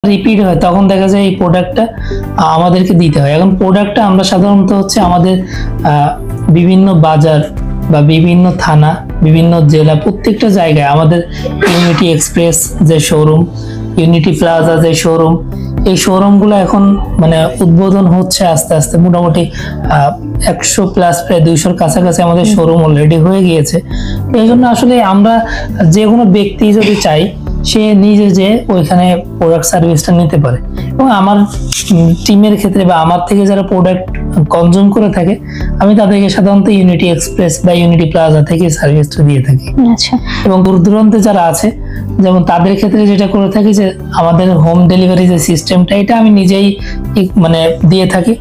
Repeat হয় তখন দেখা যায় এই প্রোডাক্টটা আমাদেরকে দিতে হয়। এখন প্রোডাক্টটা আমরা সাধারণত হচ্ছে আমাদের বিভিন্ন বাজার বা বিভিন্ন থানা, বিভিন্ন জেলা, প্রত্যেকটা জায়গায় আমাদের ইউনিটি এক্সপ্রেস যে শোরুম, ইউনিটি প্লাজা যে শোরুম, এই শোরুমগুলো এখন মানে উদ্বোধন হচ্ছে আস্তে আস্তে। মোটামুটি 100+ প্রায় 200-র কাছাকাছি আমাদের শোরুম অলরেডি হয়ে গিয়েছে। এই জন্য আসলে আমরা যে কোনো ব্যক্তি যদি চাই সে নিজে যে ওইখানে প্রোডাক্ট সার্ভিসটা নিতে পারে। এবং আমার টিমের ক্ষেত্রে বা আমার থেকে যারা প্রোডাক্ট কনজিউম করে থাকে আমি তাদেরকে সাধারণত ইউনিটি এক্সপ্রেস বা ইউনিটি প্লাজা থেকে সার্ভিসটা দিয়ে থাকি। আচ্ছা। এবং দূর দূরান্তে যারা আছে যেমন তাদের ক্ষেত্রে যেটা করে থাকি যে আমাদের হোম ডেলিভারি যে সিস্টেমটা এটা আমি নিজেই মানে দিয়ে থাকি।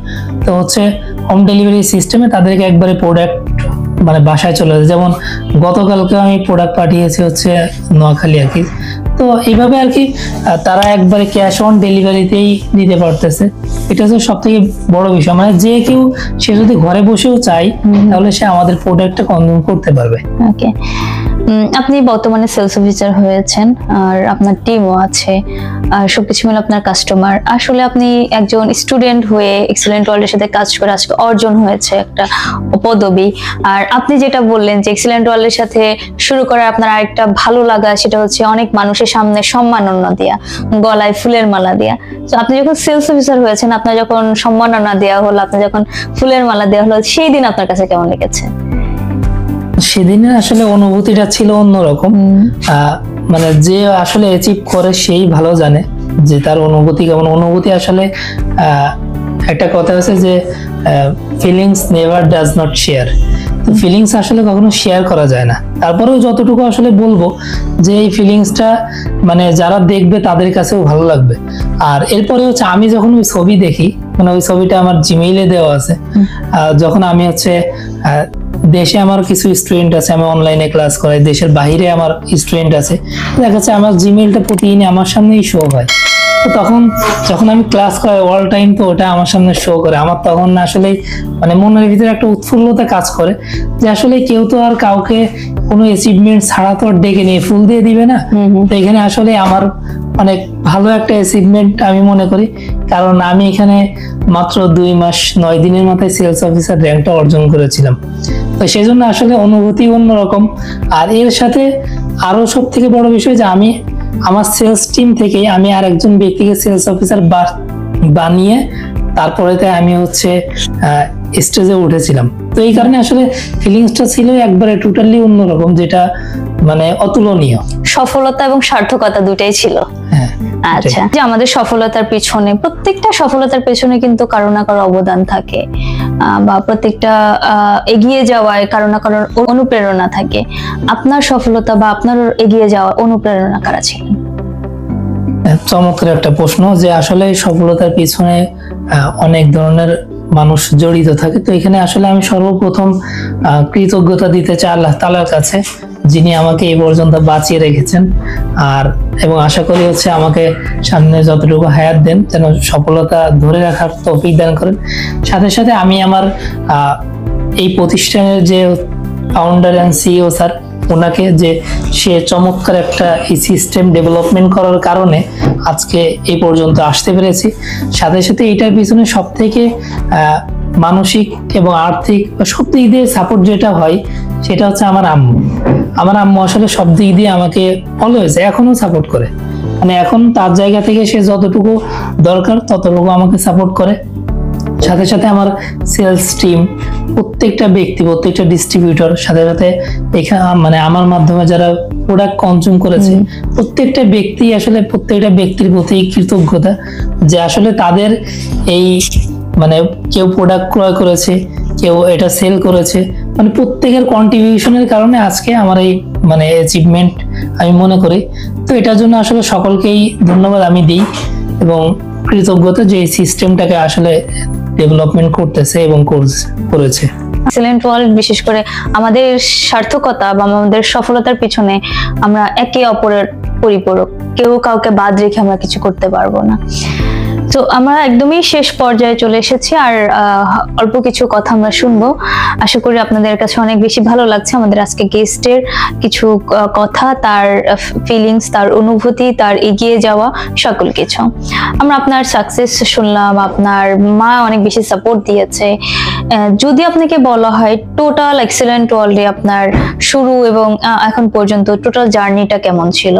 তো হচ্ছে হোম ডেলিভারি সিস্টেমে তাদেরকে একবারে প্রোডাক্ট মানে বাসায় চলে যায়। যেমন গতকালকে আমি প্রোডাক্ট পাঠিয়েছি হচ্ছে নোয়াখালী আর কি। তো এইভাবে আর কি তারা একবারে ক্যাশ অন ডেলিভারিতেই দিতে পারতেছে। এটা হচ্ছে সব থেকে বড় বিষয়, মানে যে কেউ সে যদি ঘরে বসেও চায় তাহলে সে আমাদের প্রোডাক্টটা কনজিউম করতে পারবে। ওকে, আপনি বর্তমানে সেলস অফিসার হয়েছেন আর আপনার টিমও আছে আর সবকিছু মিলে আপনার কাস্টমার। আসলে আপনি একজন স্টুডেন্ট হয়ে এক্সেলেন্ট ওয়ার্ল্ডের সাথে কাজ করে আজকে অর্জন হয়েছে একটা পদবি। আর আপনি যেটা বললেন যে এক্সেলেন্ট ওয়ার্ল্ডের সাথে শুরু করার আপনার আরেকটা ভালো লাগা সেটা হচ্ছে অনেক মানুষের সামনে সম্মাননা দেয়া, গলায় ফুলের মালা দেয়া। তো আপনি যখন সেলস অফিসার হয়েছেন, আপনার যখন সম্মাননা দেওয়া হলো, আপনার যখন ফুলের মালা দেওয়া হলো, সেই দিন আপনার কাছে কেমন লেগেছে? সেদিনের আসলে অনুভূতিটা ছিল অন্যরকম। মানে যে আসলে অ্যাচিভ করে সেই ভালো জানে যে তার অনুভূতি কেমন। অনুভূতি আসলে একটা কথা আছে যে feelings never does not share. তো ফিলিংস আসলে কখনো শেয়ার করা যায় না। তারপরেও যতটুকু আসলে বলবো যে এই ফিলিংসটা মানে যারা দেখবে তাদের কাছেও ভালো লাগবে। আর এরপরে হচ্ছে আমি যখন ওই ছবি দেখি, মানে ওই ছবিটা আমার জিমেইলে দেওয়া আছে, যখন আমি হচ্ছে দেশে আমার কিছু স্টুডেন্ট আছে, আমি অনলাইনে ক্লাস করাই, দেশের বাইরে আমার স্টুডেন্ট আছে, দেখা যাচ্ছে আমার জিমেইলটা প্রতিদিন আমার সামনেই শো হয়। তো তখন যখন আমি ক্লাস করাই অল টাইম তো ওটা আমার সামনে শো করে, আমার তখন আসলে মানে মনের ভিতরে একটা উৎফুল্লতা কাজ করে যে আসলে কেউ তো আর কাউকে কোনো অ্যাচিভমেন্ট ছাড়া তো ডেকে নিয়ে ফুল দিয়ে দিবে না। তো এখানে আসলে আমার অনেক ভালো একটা অ্যাচিভমেন্ট আমি মনে করি, কারণ আমি এখানে মাত্র 2 মাস 9 দিনের মাথায় সেলস অফিসার র্যাঙ্কটা অর্জন করেছিলাম। তো সেই জন্য আসলে অনুভূতি অন্যরকম। আর এর সাথে আরো সব থেকে বড় বিষয় যে আমি আমার সেলস টিম থেকে আমি আর একজন ব্যক্তিকে সেলস অফিসার বানিয়ে তারপরে আমি হচ্ছে স্টেজে উঠেছিলাম। তো এই কারণে আসলে ফিলিংসটা ছিল একবারে টোটালি অন্যরকম, যেটা মানে অতুলনীয়। সফলতা এবং সার্থকতা দুটাই ছিল। আচ্ছা, যে আমাদের সফলতার পিছনে, প্রত্যেকটা সফলতার পেছনে কিন্তু কারো না কারো অবদান থাকে, বা প্রত্যেকটা এগিয়ে যাওয়ায় কারো না কারোর অনুপ্রেরণা থাকে। আপনার সফলতা বা আপনার এগিয়ে যাওয়ার অনুপ্রেরণা কারা ছিলেন? চমৎকার একটা প্রশ্ন, যে আসলে সফলতার পিছনে অনেক ধরনের মানুষ জড়িত থাকে। তো এখানে আসলে আমি সর্বপ্রথম কৃতজ্ঞতা দিতে চাই আল্লাহ তাআলার কাছে, যিনি আমাকে এই পর্যন্ত বাঁচিয়ে রেখেছেন। আর এবং আশা করি হচ্ছে আমাকে সামনে যতটুকু হায়াত দেন যেন সফলতা ধরে রাখার তৌফিক দান করেন। সাথে সাথে আমি আমার এই প্রতিষ্ঠানের যে ফাউন্ডার এন্ড সিইও স্যার, ওনাকে যে সে চমৎকার একটা এই সিস্টেম ডেভেলপমেন্ট করার কারণে আজকে এই পর্যন্ত আসতে পেরেছি। সাথে সাথে এটার পিছনে সব থেকে মানসিক এবং আর্থিক সব দিক দিয়ে সাপোর্ট যেটা হয় সেটা হচ্ছে আমার আম্মু। আমার আম্মু আসলে সব দিক দিয়ে আমাকে অলওয়েজ এখনো সাপোর্ট করে, মানে এখন তার জায়গা থেকে সে যতটুকু দরকার ততটুকু আমাকে সাপোর্ট করে। সাথে সাথে আমার সেলস টিম, প্রত্যেকটা ব্যক্তি, প্রত্যেকটা ডিস্ট্রিবিউটর, সাথে সাথে এখানে মানে আমার মাধ্যমে যারা প্রোডাক্ট কনজিউম করেছে প্রত্যেকটা ব্যক্তি, আসলে প্রত্যেকটা ব্যক্তির প্রতি কৃতজ্ঞতা যে আসলে তাদের এই মানে কেউ প্রোডাক্ট ক্রয় করেছে, কেউ এটা সেল করেছে, মানে প্রত্যেকের কন্ট্রিবিউশনের কারণে আজকে আমার এই মানে অ্যাচিভমেন্ট আমি মনে করি। তো এটার জন্য আসলে সকলকেই ধন্যবাদ আমি দিই এবং কৃতজ্ঞতা যে এই সিস্টেমটাকে আসলে ডেভেলপমেন্ট করতেছে এবং করেছে। এক্সেলেন্ট ওয়ার্ল্ড বিশেষ করে আমাদের সার্থকতা বা আমাদের সফলতার পিছনে আমরা একে অপরের পরিপূরক, কেউ কাউকে বাদ রেখে আমরা কিছু করতে পারবো না। তো তো আমরা একদমই শেষ পর্যায়ে চলে এসেছি, আর অল্প কিছু কথা আমরা শুনবো। আশা করি আপনাদের কাছে অনেক বেশি ভালো লাগছে আমাদের আজকে গেস্টের কিছু কথা, তার ফিলিংস, তার অনুভূতি, তার এগিয়ে যাওয়া সকল কিছু। আমরা আপনার সাকসেস শুনলাম, আপনার মা অনেক বেশি সাপোর্ট দিয়েছে। যদি আপনাকে বলা হয় টোটাল এক্সেলেন্ট ওয়ার্ল্ডে আপনার শুরু এবং এখন পর্যন্ত টোটাল জার্নিটা কেমন ছিল?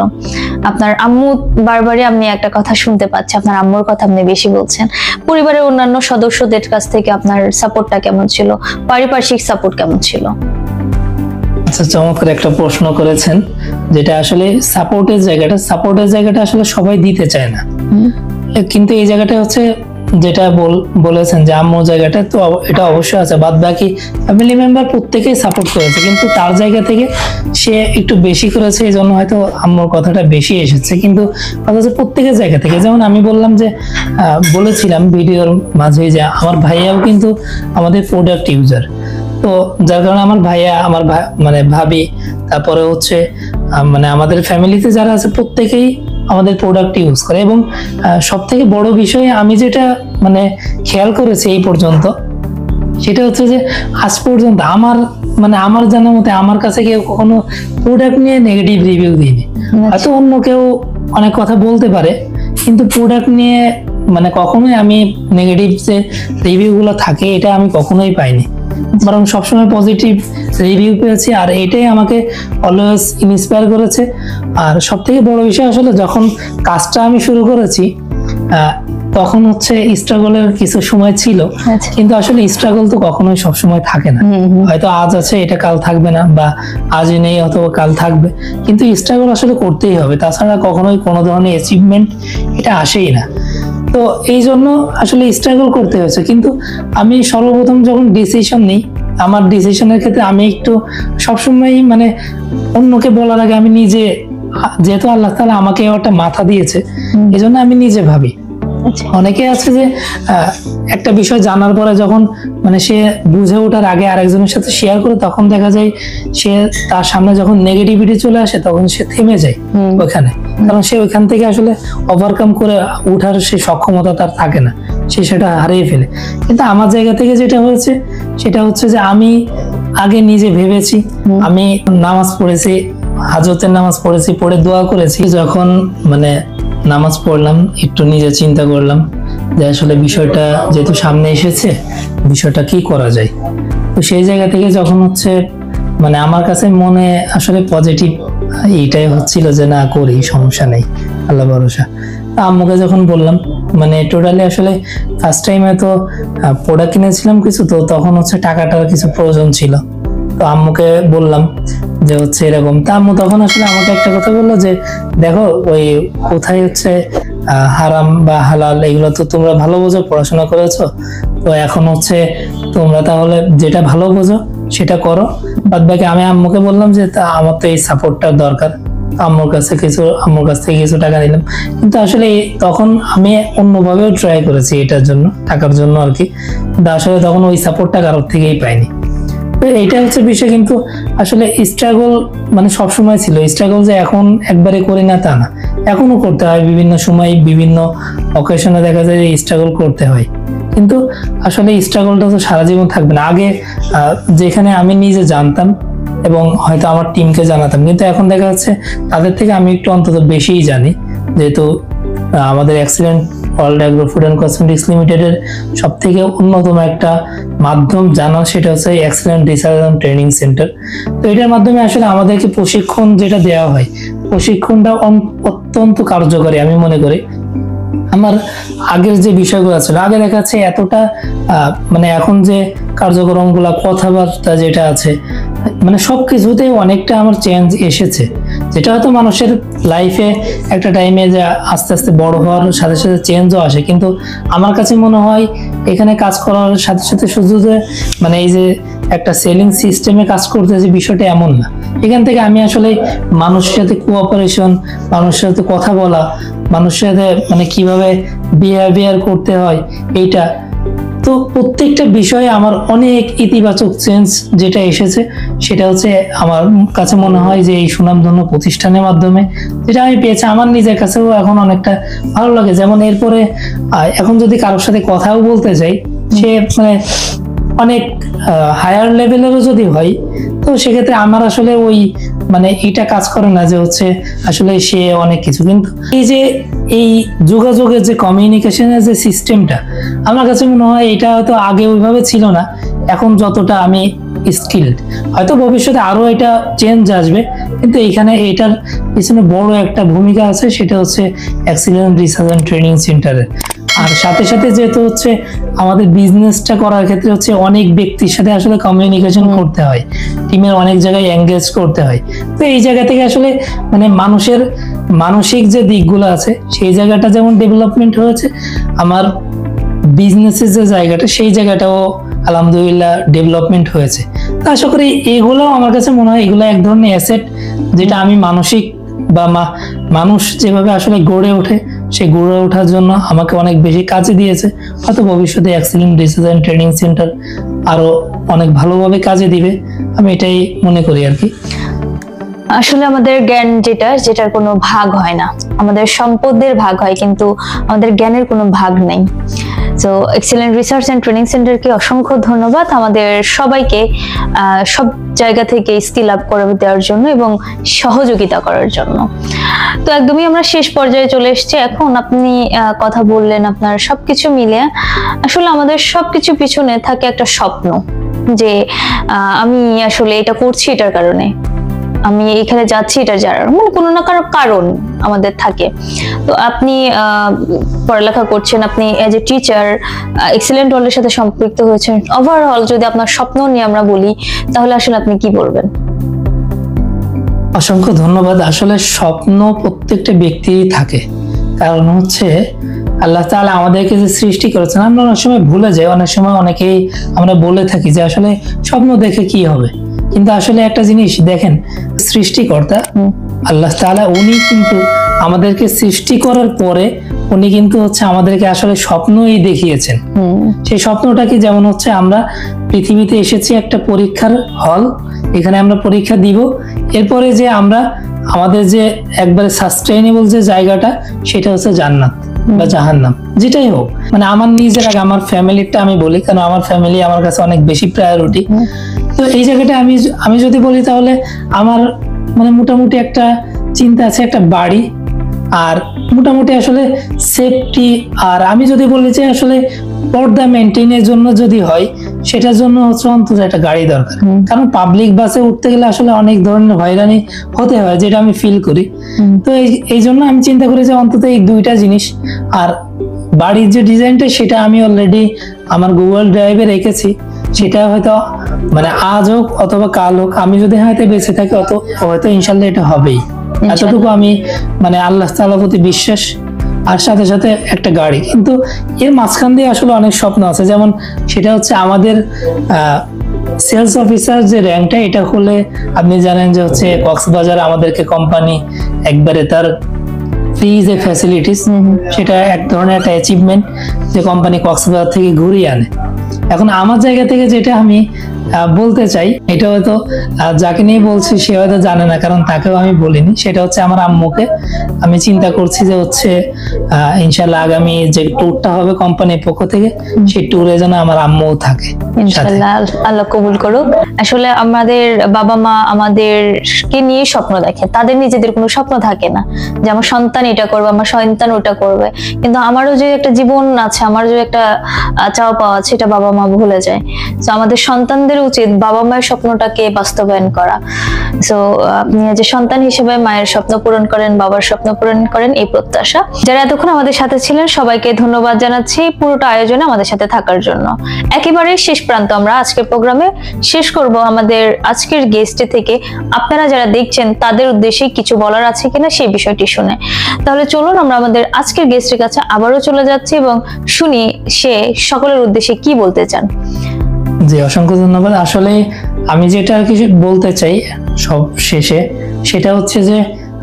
আপনার আম্মু বারবারই আপনি একটা কথা শুনতে পাচ্ছেন, আপনার আম্মুর কথা আপনি বেশি বলছেন। পরিবারের অন্যান্য সদস্যদের কাছ থেকে আপনার সাপোর্টটা কেমন ছিল? পারিপার্শ্বিক সাপোর্ট কেমন ছিল? আচ্ছা, চমৎকার একটা প্রশ্ন করেছেন, যেটা আসলে সাপোর্টের জায়গাটা আসলে সবাই দিতে চায় না, কিন্তু এই জায়গাটা হচ্ছে যেটা বলেছেন যে আম্মুর জায়গাটা, তো এটা অবশ্যই আছে। বাদ বাকি ফ্যামিলি মেম্বার প্রত্যেকেই সাপোর্ট করেছে, কিন্তু তার জায়গা থেকে সে একটু বেশি করেছে, এই জন্য হয়তো আম্মুর কথাটা বেশি এসেছে। কিন্তু কথা হচ্ছে প্রত্যেকের জায়গা থেকে, যেমন আমি বললাম যে বলেছিলাম ভিডিওর মাঝে যে আমার ভাইয়াও কিন্তু আমাদের প্রোডাক্ট ইউজার, তো যার কারণে আমার ভাইয়া, আমার মানে ভাবি, তারপরে হচ্ছে মানে আমাদের ফ্যামিলিতে যারা আছে প্রত্যেকেই আমাদের প্রোডাক্ট ইউজ করে। এবং সব থেকে বড় বিষয় আমি যেটা মানে খেয়াল করেছি এই পর্যন্ত, সেটা হচ্ছে যে আজ পর্যন্ত আমার জানার মতে আমার কাছে কেউ কখনো প্রোডাক্ট নিয়ে নেগেটিভ রিভিউ দিইনি। হয়তো অন্য কেউ অনেক কথা বলতে পারে, কিন্তু প্রোডাক্ট নিয়ে মানে কখনোই আমি নেগেটিভ যে রিভিউ গুলো থাকে এটা আমি কখনোই পাইনি, বরং সবসময় পজিটিভ রিভিউ পেয়েছি। আর এটাই আমাকে অলওয়েজ ইন্সপায়ার করেছে। আর সব থেকে বড় বিষয় আসলে যখন কাজটা আমি শুরু করেছি তখন হচ্ছে স্ট্রাগলের কিছু সময় ছিল, কিন্তু আসলে স্ট্রাগল তো কখনোই সবসময় থাকে না। হয়তো আজ আছে, এটা কাল থাকবে না, বা আজই নেই অথবা কাল থাকবে, কিন্তু স্ট্রাগল আসলে করতেই হবে, তাছাড়া কখনোই কোনো ধরনের অ্যাচিভমেন্ট এটা আসেই না। তো এই জন্য আসলে স্ট্রাগল করতে হয়েছে। কিন্তু আমি সর্বপ্রথম যখন ডিসিশন নিই, আমার ডিসিশনের ক্ষেত্রে আমি একটু সবসময় মানে অন্যকে বলার আগে আমি নিজে, যেহেতু আল্লাহ তাআলা আমাকে একটা মাথা দিয়েছে, এই জন্য আমি নিজে ভাবি। অনেকে আছে যে একটা বিষয় জানার পরে যখন মানে সে বুঝে ওঠার আগে আরেকজনের সাথে শেয়ার করে, তখন দেখা যায় সে তার সামনে যখন নেগেটিভিটি চলে আসে তখন সে থেমে যায় ওখানে, কারণ সে ওইখান থেকে আসলে ওভারকাম করে ওঠার সে সক্ষমতা তার থাকে না, সে সেটা হারিয়ে ফেলে। কিন্তু আমার জায়গা থেকে যেটা হয়েছে সেটা হচ্ছে যে আমি আগে নিজে ভেবেছি, আমি নামাজ পড়েছি, হাজতের নামাজ পড়েছি, পড়ে দোয়া করেছি। যখন মানে নামাজ পড়লাম, একটু নিজে চিন্তা করলাম যে আসলে বিষয়টা যেহেতু সামনে এসেছে, বিষয়টা কি করা যায়। তো সেই জায়গা থেকে যখন হচ্ছে মানে আমার কাছে মনে আসলে পজিটিভ এইটাই হচ্ছিল যে না করি, সমস্যা নেই, আল্লাহ ভরসা। আম্মুকে যখন বললাম, মানে টোটালি আসলে ফার্স্ট টাইমে তো প্রোডাক্ট কিনেছিলাম কিছু, তো তখন হচ্ছে টাকাটার কিছু প্রয়োজন ছিল, তো আম্মুকে বললাম যে হচ্ছে এরকম। তা আম্মু তখন আসলে আমাকে একটা কথা বললো যে দেখো, ওই কোথায় হচ্ছে হারাম বা হালাল এগুলো তো তোমরা ভালো বোঝো, পড়াশোনা করেছো, তো এখন হচ্ছে তোমরা তাহলে যেটা ভালো বোঝো সেটা করো, বাদ বাকি। আমি আম্মুকে বললাম যে তা আমার তো এই সাপোর্টটা দরকার, আম্মুর কাছ থেকে কিছু টাকা নিলাম। কিন্তু আসলে তখন আমি অন্যভাবেও ট্রাই করেছি এটার জন্য, টাকার জন্য আর কি, কিন্তু আসলে তখন ওই সাপোর্টটা কারোর থেকেই পাইনি। এইটা হচ্ছে বিষয়। কিন্তু আসলে স্ট্রাগল মানে সবসময় ছিল, স্ট্রাগল যে এখন একবারে করি না তা না, এখনো করতে হয়, বিভিন্ন সময় বিভিন্ন অকেশনে দেখা যায় যে স্ট্রাগল করতে হয়, কিন্তু আসলে স্ট্রাগলটা তো সারা জীবন থাকবে না। আগে যেখানে আমি নিজে জানতাম এবং হয়তো আমার টিমকে জানাতাম, কিন্তু এখন দেখা যাচ্ছে তাদের থেকে আমি একটু অন্তত বেশিই জানি, যেহেতু আমাদের excellent world agro food and cosmetics লিমিটেডের সব থেকে অন্যতম একটা মাধ্যম জানা, সেটা হচ্ছে excellent research and training centre. তো এটার মাধ্যমে আসলে আমাদেরকে প্রশিক্ষণ যেটা দেওয়া হয়, প্রশিক্ষণটা অত্যন্ত কার্যকরী আমি মনে করি। আমার আগের যে বিষয়গুলো ছিল, আগে দেখা যাচ্ছে এতটা মানে এখন যে কার্যক্রমগুলা, কথাবার্তা যেটা আছে, মানে সবকিছুতে অনেকটা আমার চেঞ্জ এসেছে, যেটা হয়তো মানুষের লাইফে একটা টাইমে যে আস্তে আস্তে বড় হওয়ার সাথে সাথে চেঞ্জও আসে। কিন্তু আমার কাছে মনে হয় এখানে কাজ করার সাথে সাথে শুধু যে মানে এই যে একটা সেলিং সিস্টেমে কাজ করতে, যে বিষয়টা এমন না। এখান থেকে আমি আসলে মানুষের সাথে কোঅপারেশন, মানুষের সাথে কথা বলা, মানুষের সাথে মানে কিভাবে বিহেভিয়ার করতে হয়, এইটা তো প্রত্যেকটা বিষয়ে আমার অনেক ইতিবাচক চেঞ্জ যেটা এসেছে, সেটা হচ্ছে আমার কাছে মনে হয় যে এই সুনামধন্য প্রতিষ্ঠানের মাধ্যমে যেটা আমি পেয়েছি, আমার নিজের কাছেও এখন অনেকটা ভালো লাগে। যেমন এরপরে এখন যদি কারোর সাথে কথাও বলতে যাই, সে মানে অনেক হায়ার লেভেলেরও যদি হয়, তো সেক্ষেত্রে আমার আসলে ওই মানে এটা কাজ করে না যে হচ্ছে আসলে সে অনেক কিছু। কিন্তু এই যে এই যোগাযোগের যে কমিউনিকেশনের যে সিস্টেমটা, আমার কাছে মনে হয় এটা হয়তো আগে ওইভাবে ছিল না, এখন যতটা আমি স্কিলড, হয়তো ভবিষ্যতে আরো এটা চেঞ্জ আসবে, কিন্তু এখানে এটার পিছনে বড় একটা ভূমিকা আছে, সেটা হচ্ছে এক্সিলেন্ট রিসার্চ এন্ড ট্রেনিং সেন্টারের। আর সাথে সাথে যেহেতু হচ্ছে আমাদের বিজনেসটা করার ক্ষেত্রে হচ্ছে অনেক ব্যক্তির সাথে আসলে কমিউনিকেশন করতে হয়, টিমের অনেক জায়গায় এঙ্গেজ করতে হয়। তো এই জায়গা থেকে আসলে মানে মানুষের মানসিক যে দিকগুলো আছে সেই জায়গাটা যেমন ডেভেলপমেন্ট হয়েছে, আমার বিজনেসের যে জায়গাটা সেই জায়গাটাও আলহামদুলিল্লাহ ডেভেলপমেন্ট হয়েছে। তো আশা করি এগুলো আমার কাছে মনে হয় এগুলো এক ধরনের অ্যাসেট, যেটা আমি মানসিক বা মানুষ যেভাবে আসলে গড়ে ওঠে, সেই গড়ে ওঠার জন্য আমাকে অনেক বেশি কাজে দিয়েছে। হয়তো ভবিষ্যতে excellent research and training center আরো অনেক ভালোভাবে কাজে দিবে, আমি এটাই মনে করি আর কি। আসলে আমাদের জ্ঞান যেটার কোনো ভাগ হয় না, আমাদের সম্পদের ভাগ হয় কিন্তু আমাদের জ্ঞানের কোনো ভাগ নেই। তো এক্সিলেন্ট রিসার্চ এন্ড ট্রেনিং সেন্টারকে অসংখ্য ধন্যবাদ আমাদের সবাইকে সব জায়গা থেকে স্কিল আপ করে দেওয়ার জন্য এবং সহযোগিতা করার জন্য। তো একদমই আমরা শেষ পর্যায়ে চলে এসেছি। এখন আপনি কথা বললেন আপনার সবকিছু মিলে, আসলে আমাদের সবকিছু পিছনে থাকে একটা স্বপ্ন, যে আমি আসলে এটা করছি এটার কারণে, আমি এখানে যাচ্ছি এটা জানার মানে কোনো না কোনো কারণ আমাদের থাকে। তো আপনি পড়ালেখা করছেন, আপনি এজ এ টিচার এক্সিলেন্ট ওয়ার্ল্ডের সাথে সম্পৃক্ত হয়েছেন। ওভারঅল যদি আপনার স্বপ্ন নিয়ে আমরা বলি, তাহলে আসলে আপনি কি বলবেন? অসংখ্য ধন্যবাদ। আসলে স্বপ্ন প্রত্যেকটা ব্যক্তিরই থাকে, কারণ হচ্ছে আল্লাহ তাআলা আমাদেরকে যে সৃষ্টি করেছেন, আমরা অনেক সময় ভুলে যাই, অনেক সময় অনেকেই আমরা বলে থাকি যে আসলে স্বপ্ন দেখে কি হবে, কিন্তু আসলে একটা জিনিস দেখেন, সৃষ্টিকর্তা আল্লাহ তাআলা উনি কিন্তু আমাদেরকে সৃষ্টি করার পরে উনি কিন্তু হচ্ছে আমাদেরকে আসলে স্বপ্নই দেখিয়েছেন। সেই স্বপ্নটা কি, যেমন হচ্ছে আমরা পৃথিবীতে এসেছি একটা পরীক্ষার হল, এখানে আমরা পরীক্ষা দিব, এরপরে যে আমরা আমাদের যে একবারে সাস্টেইনেবল যে জায়গাটা, সেটা হচ্ছে জান্নাত বা জাহান্নাম, যেটাই হোক। মানে আমার নিজের আগে আমার ফ্যামিলিটা আমি বলি, কারণ আমার ফ্যামিলি আমার কাছে অনেক বেশি প্রায়োরিটি। তো এই জায়গাটা আমি যদি বলি, তাহলে আমার মানে মোটামুটি একটা চিন্তা আছে, একটা বাড়ি, আর মোটামুটি আসলে সেফটি। আর আমি যদি বলি যে আসলে পর্দা মেনটেনের জন্য যদি হয়, সেটার জন্য হচ্ছে অন্তত একটা গাড়ি দরকার, কারণ পাবলিক বাসে উঠতে গেলে আসলে অনেক ধরনের হয়রানি হতে হয়, যেটা আমি ফিল করি। তো এই জন্য আমি চিন্তা করি যে অন্তত এই দুইটা জিনিস। আর বাড়ির যে ডিজাইনটা, সেটা আমি অলরেডি আমার গুগল ড্রাইভে রেখেছি, সেটা হয়তো মানে আজ হোক অথবা কাল হোক, আমি যদি হয়তো বেঁচে থাকি হয়তো ইনশাল্লাহ এটা হবেই। এতটুকু আমি মানে আল্লাহ তাআলার প্রতি বিশ্বাস, আর সাথে সাথে একটা গাড়ি। কিন্তু এর মাঝখান দিয়ে আসলে অনেক স্বপ্ন আছে, যেমন সেটা হচ্ছে আমাদের সেলস অফিসার যে র্যাঙ্কটা, এটা হলে আপনি জানেন যে হচ্ছে কক্সবাজার আমাদেরকে কোম্পানি একবারে তার ফ্রি যে ফ্যাসিলিটিস, সেটা এক ধরনের একটা অ্যাচিভমেন্ট যে কোম্পানি কক্সবাজার থেকে ঘুরিয়ে আনে। এখন আমার জায়গা থেকে যেটা আমি বলতে চাই, এটা হয়তো যাকে নিয়ে বলছি সে হয়তো জানে না, কারণ তাকেও আমি বলিনি। সেটা হচ্ছে আমার আম্মুকে আমি চিন্তা করছি যে হচ্ছে ইনশাল্লাহ আগামী যে ট্যুরটা হবে কোম্পানির পক্ষ থেকে, সেই ট্যুরে যেন আমার আম্মুও থাকে ইনশাআল্লাহ। আল্লাহ কবুল করুক। আসলে আমাদের বাবা মা আমাদেরকে নিয়ে স্বপ্ন দেখে, তাদের নিজেদের কোনো স্বপ্ন থাকে না যে আমার সন্তান এটা করবে, আমার সন্তান ওটা করবে। কিন্তু আমারও যে একটা জীবন আছে, আমার যে একটা চাওয়া পাওয়া আছে, এটা বাবা মা ভুলে যায়। তো আমাদের সন্তানদের উচিত বাবা মায়ের স্বপ্নটাকে বাস্তবায়ন করা। সো আপনি যে সন্তান হিসেবে মায়ের স্বপ্ন পূরণ করেন, বাবার স্বপ্ন পূরণ করেন, এই প্রত্যাশা। যারা এতক্ষণ আমাদের সাথে ছিলেন সবাইকে ধন্যবাদ জানাচ্ছি পুরোটা আয়োজনে আমাদের সাথে থাকার জন্য। একেবারে শেষ প্রান্ত আমরা আজকের প্রোগ্রামে শেষ করব আমাদের আজকের গেস্ট থেকে। আপনারা যারা দেখছেন তাদের উদ্দেশ্যে কিছু বলার আছে কিনা সেই বিষয়টি শুনে। তাহলে চলুন আমরা আমাদের আজকের গেস্টের কাছে আবারও চলে যাচ্ছি এবং শুনি সে সকলের উদ্দেশ্যে কি বলতে চান। জি, অসংখ্য ধন্যবাদ। আসলে আমি যেটা আর কি বলতে চাই সব শেষে, সেটা হচ্ছে যে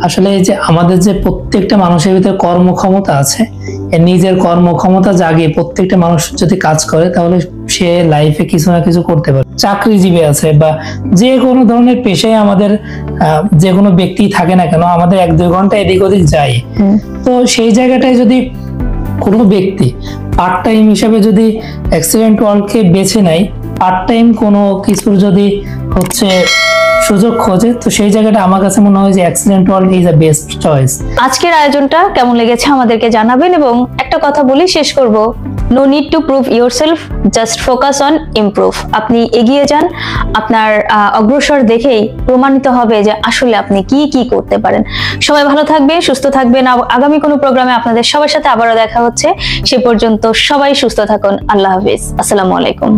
আসলে যে আমাদের যে প্রত্যেকটা মানুষের ভিতরে কর্মক্ষমতা আছে, নিজের কর্মক্ষমতা জাগিয়ে প্রত্যেকটা মানুষ যদি কাজ করে তাহলে সে লাইফে কিছু না কিছু করতে পারে। চাকরিজীবী আছে বা যে কোনো ধরনের পেশায় আমাদের যে কোনো ব্যক্তি থাকে না কেন, আমাদের 1-2 ঘন্টা এদিক ওদিক যায়। তো সেই জায়গাটায় যদি কোনো ব্যক্তি পার্ট টাইম হিসেবে যদি এক্সিলেন্ট ওয়ার্ল্ডকে বেছে নেয়, পার্ট টাইম কোনো কিছুর যদি হচ্ছে সুযোগ খোঁজে, তো সেই জায়গাটা আমার কাছে মনে হয় যে excellent world is the best choice. আজকের আয়োজনটা কেমন লেগেছে আমাদেরকে জানাবেন, এবং একটা কথা বলি শেষ করব, no need to prove yourself, just focus on improve. আপনি এগিয়ে যান, আপনার অগ্রসর দেখেই প্রমাণিত হবে যে আসলে আপনি কি কি করতে পারেন। সবাই ভালো থাকবেন, সুস্থ থাকবেন। আগামী কোনো প্রোগ্রামে আপনাদের সবার সাথে আবারও দেখা হচ্ছে। সে পর্যন্ত সবাই সুস্থ থাকুন। আল্লাহ হাফেজ, আসসালামু আলাইকুম।